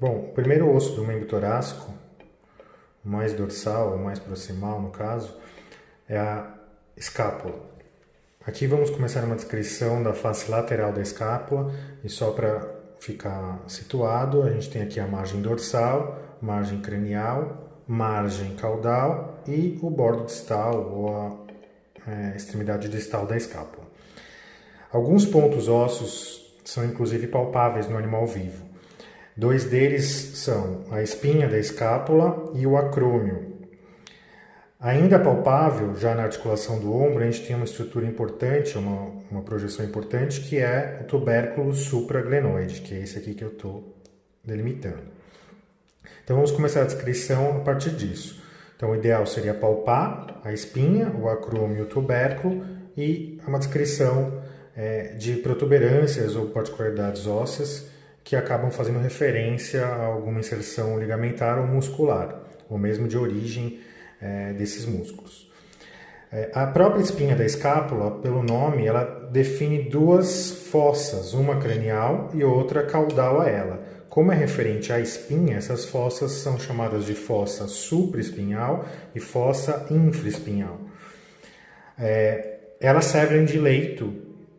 Bom, o primeiro osso do membro torácico, o mais dorsal, ou mais proximal no caso, é a escápula. Aqui vamos começar uma descrição da face lateral da escápula, e só para ficar situado, a gente tem aqui a margem dorsal, margem cranial, margem caudal e o bordo distal, ou a extremidade distal da escápula. Alguns pontos ósseos são inclusive palpáveis no animal vivo. Dois deles são a espinha da escápula e o acrômio. Ainda palpável, já na articulação do ombro, a gente tem uma estrutura importante, uma projeção importante, que é o tubérculo supraglenoide, que é esse aqui que eu estou delimitando. Então vamos começar a descrição a partir disso. Então o ideal seria palpar a espinha, o acrômio e o tubérculo, e uma descrição de protuberâncias ou particularidades ósseas que acabam fazendo referência a alguma inserção ligamentar ou muscular, ou mesmo de origem desses músculos. A própria espinha da escápula, pelo nome, ela define duas fossas, uma cranial e outra caudal a ela. Como é referente à espinha, essas fossas são chamadas de fossa supraespinhal e fossa infraespinhal. Elas servem de leito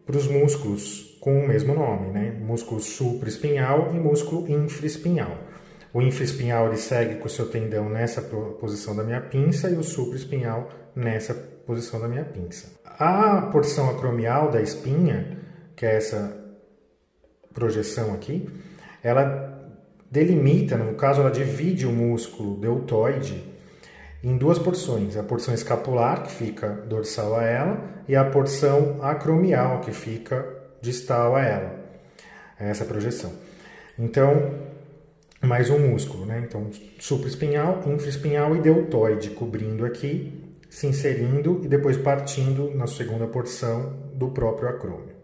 para os músculos com o mesmo nome, né? Músculo supraespinhal e músculo infraespinhal. O infraespinhal ele segue com o seu tendão nessa posição da minha pinça e o supraespinhal nessa posição da minha pinça. A porção acromial da espinha, que é essa projeção aqui, ela delimita, no caso ela divide o músculo deltoide em duas porções, a porção escapular, que fica dorsal a ela, e a porção acromial, que fica distal a ela, essa projeção. Então, mais um músculo, né? Então, supraespinhal, infraespinhal e deltoide, cobrindo aqui, se inserindo e depois partindo na segunda porção do próprio acrômio.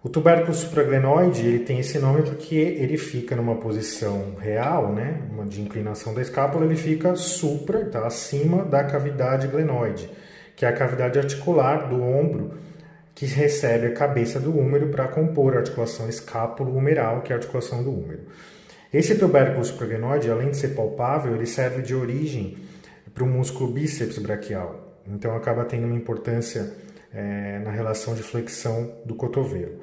O tubérculo supraglenoide, ele tem esse nome porque ele fica numa posição real, né? De inclinação da escápula, ele fica supra, tá? Acima da cavidade glenoide, que é a cavidade articular do ombro, que recebe a cabeça do húmero para compor a articulação escápulo-humeral, que é a articulação do húmero. Esse tubérculo supraglenoide, além de ser palpável, ele serve de origem para o músculo bíceps braquial. Então acaba tendo uma importância na relação de flexão do cotovelo,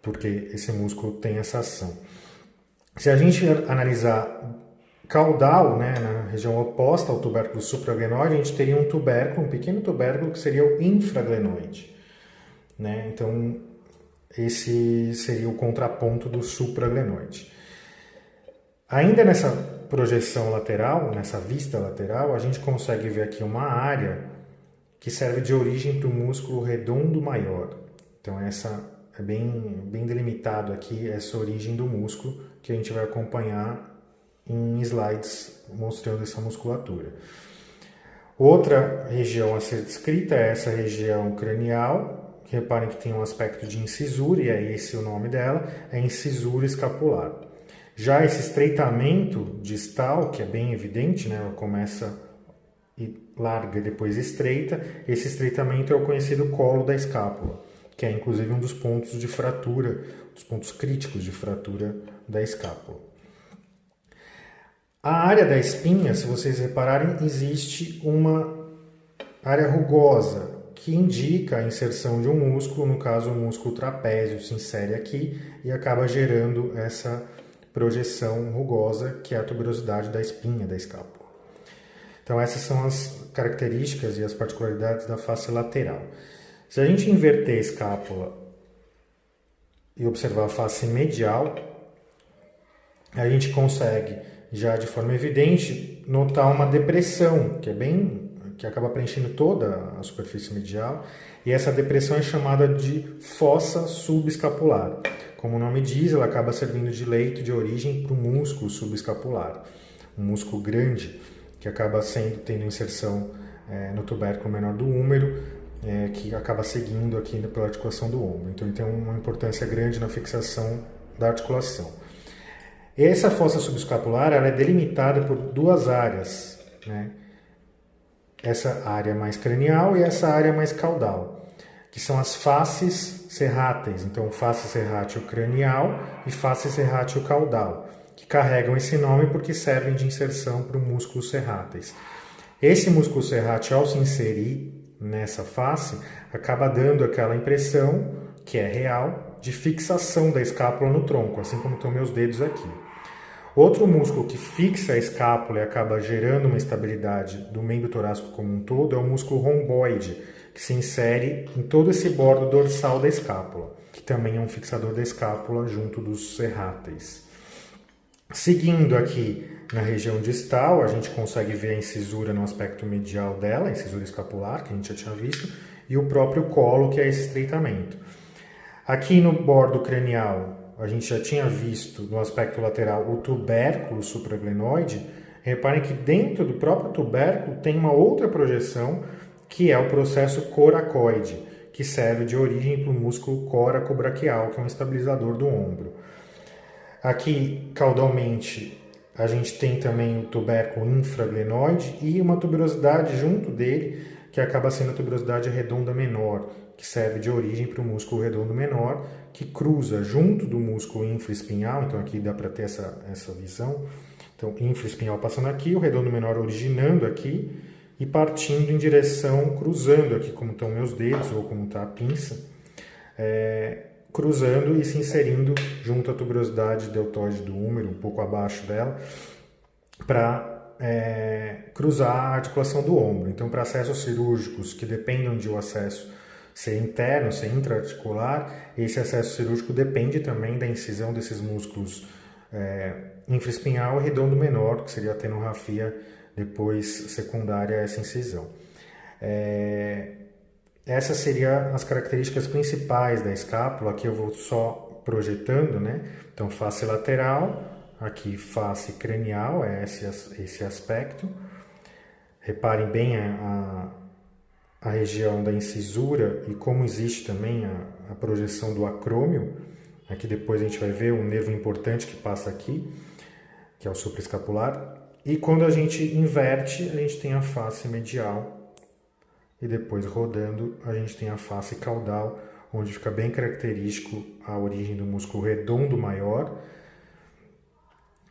porque esse músculo tem essa ação. Se a gente analisar caudal, né, na região oposta ao tubérculo supraglenoide, a gente teria um tubérculo, um pequeno tubérculo, que seria o infraglenoide, né? Então esse seria o contraponto do supraglenoide. Ainda nessa projeção lateral, nessa vista lateral, a gente consegue ver aqui uma área que serve de origem para o músculo redondo maior. Então essa é bem delimitado aqui, essa origem do músculo, que a gente vai acompanhar em slides mostrando essa musculatura. Outra região a ser descrita é essa região cranial. Reparem que tem um aspecto de incisura, e é esse o nome dela, é incisura escapular. Já esse estreitamento distal, que é bem evidente, né? Ela começa larga e depois estreita, esse estreitamento é o conhecido colo da escápula, que é inclusive um dos pontos de fratura, dos pontos críticos de fratura da escápula. A área da espinha, se vocês repararem, existe uma área rugosa, que indica a inserção de um músculo, no caso o músculo trapézio se insere aqui e acaba gerando essa projeção rugosa, que é a tuberosidade da espinha da escápula. Então essas são as características e as particularidades da face lateral. Se a gente inverter a escápula e observar a face medial, a gente consegue, já de forma evidente, notar uma depressão, que acaba preenchendo toda a superfície medial, e essa depressão é chamada de fossa subescapular. Como o nome diz, ela acaba servindo de leito de origem para o músculo subescapular, um músculo grande, que acaba tendo inserção no tubérculo menor do húmero, que acaba seguindo aqui pela articulação do ombro. Então ele tem uma importância grande na fixação da articulação. Essa fossa subescapular ela é delimitada por duas áreas, né? Essa área mais cranial e essa área mais caudal, que são as faces serráteis. Então, face serrátil cranial e face serrátil caudal. que carregam esse nome porque servem de inserção para o músculo serráteis. Esse músculo serrátil, ao se inserir nessa face, acaba dando aquela impressão, que é real, de fixação da escápula no tronco, assim como estão meus dedos aqui. Outro músculo que fixa a escápula e acaba gerando uma estabilidade do membro torácico como um todo é o músculo romboide, que se insere em todo esse bordo dorsal da escápula, que também é um fixador da escápula junto dos serráteis. Seguindo aqui na região distal, a gente consegue ver a incisura no aspecto medial dela, a incisura escapular, que a gente já tinha visto, e o próprio colo, que é esse estreitamento. Aqui no bordo cranial, a gente já tinha visto no aspecto lateral o tubérculo supraglenoide. Reparem que dentro do próprio tubérculo tem uma outra projeção, que é o processo coracoide, que serve de origem para o músculo coracobraquial, que é um estabilizador do ombro. Aqui, caudalmente, a gente tem também o tubérculo infraglenoide e uma tuberosidade junto dele, que acaba sendo a tuberosidade redonda menor, que serve de origem para o músculo redondo menor, que cruza junto do músculo infraespinhal. Então aqui dá para ter essa visão. Então, infraespinhal passando aqui, o redondo menor originando aqui e partindo em direção, cruzando aqui, como estão meus dedos ou como está a pinça, cruzando e se inserindo junto à tuberosidade deltoide do húmero, um pouco abaixo dela, para cruzar a articulação do ombro. Então, para acessos cirúrgicos que dependam de o acesso ser interno, ser intraarticular, esse acesso cirúrgico depende também da incisão desses músculos infraespinhal e redondo menor, que seria a tenorrafia depois secundária a essa incisão. Essas seriam as características principais da escápula. Aqui eu vou só projetando, né? Então, face lateral, aqui face cranial, é esse aspecto. Reparem bem a região da incisura e como existe também a projeção do acrômio. Aqui depois a gente vai ver um nervo importante que passa aqui, que é o supraescapular. E quando a gente inverte, a gente tem a face medial. E depois, rodando, a gente tem a face caudal, onde fica bem característico a origem do músculo redondo maior.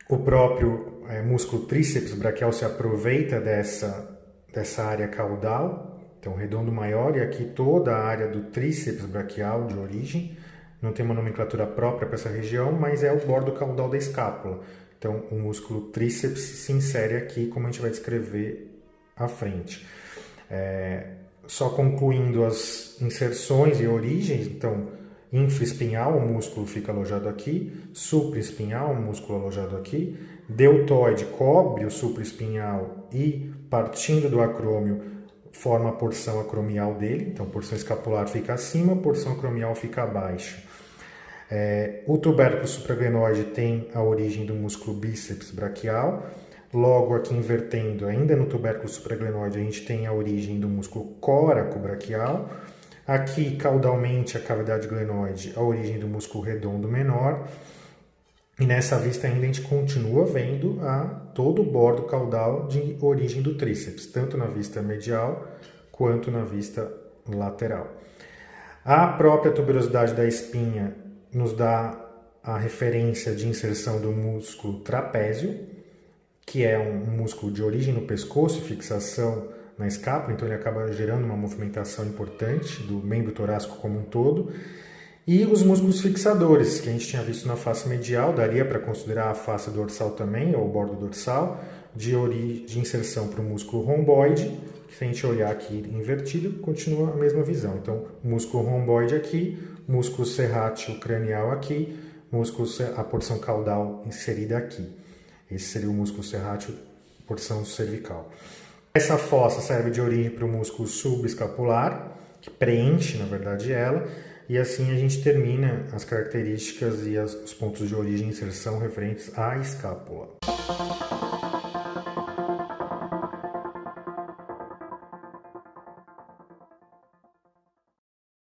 O próprio músculo tríceps braquial se aproveita dessa área caudal. Então, redondo maior, e aqui toda a área do tríceps braquial de origem. Não tem uma nomenclatura própria para essa região, mas é o bordo caudal da escápula. Então, o músculo tríceps se insere aqui, como a gente vai descrever à frente. Só concluindo as inserções e origens, então, infraespinhal, o músculo fica alojado aqui, supraespinhal, o músculo alojado aqui, deltoide cobre o supraespinhal e, partindo do acrômio, forma a porção acromial dele. Então, a porção escapular fica acima, a porção acromial fica abaixo. O tubérculo supraglenoide tem a origem do músculo bíceps braquial. Logo, aqui invertendo, ainda no tubérculo supraglenoide, a gente tem a origem do músculo coracobraquial. Aqui, caudalmente, a cavidade glenoide, a origem do músculo redondo menor. E nessa vista ainda a gente continua vendo todo o bordo caudal de origem do tríceps, tanto na vista medial quanto na vista lateral. A própria tuberosidade da espinha nos dá a referência de inserção do músculo trapézio, que é um músculo de origem no pescoço e fixação na escápula, então ele acaba gerando uma movimentação importante do membro torácico como um todo. E os músculos fixadores, que a gente tinha visto na face medial, daria para considerar a face dorsal também, ou o bordo dorsal, de inserção para o músculo romboide, que se a gente olhar aqui invertido, continua a mesma visão. Então, músculo romboide aqui, músculo serrátil cranial aqui, a porção caudal inserida aqui. Esse seria o músculo serrátil, porção cervical. Essa fossa serve de origem para o músculo subescapular, que preenche, na verdade, ela, e assim a gente termina as características e os pontos de origem e inserção referentes à escápula.